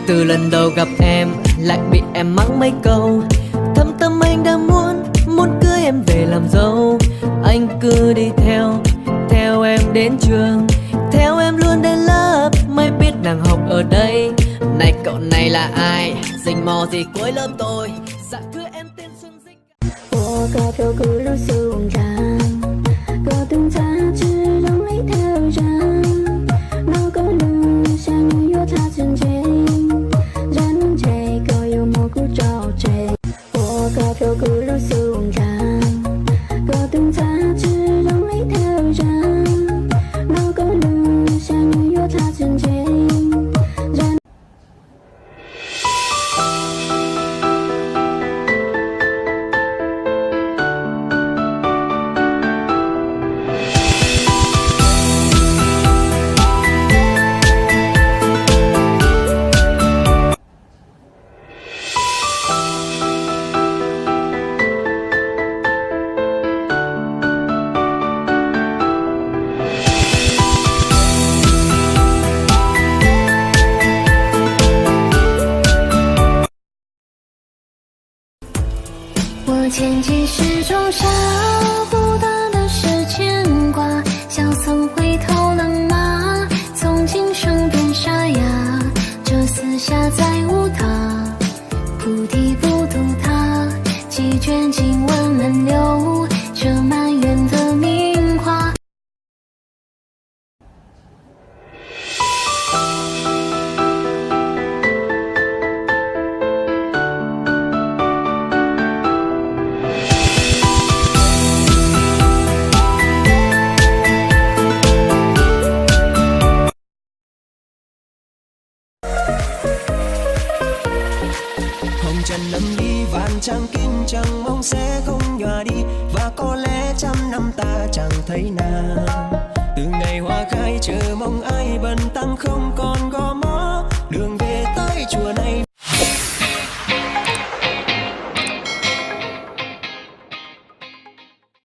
Từ lần đầu gặp em lại bị em mắng mấy câu, thâm tâm anh đã muốn cưới em về làm dâu. Anh cứ đi theo em đến trường, theo em luôn đến lớp, mới biết nàng học ở đây. Này cậu này là ai, rình mò gì cuối lớp tôi? Dạ thưa em tên Xuân Dinh. 我个票咕噜送上，个灯杂志让你挑战，那个路像女友她曾经，人这个有蘑菇招贼。我个票咕噜送上，个灯杂志让你挑战，那个路像女友她曾经。 我牵起时钟，少不得的是牵挂。小僧回头了吗？从今生变沙哑，这四下再无他，菩提不渡他。几卷经文难留，这满园的名花。 hồng trần lâm ly vạn trang kim chẳng mong sẽ không nhòa đi, và có lẽ trăm năm ta chẳng thấy nàng. Từ ngày hoa khai chờ mong ai bần tăng không còn gõ mõ.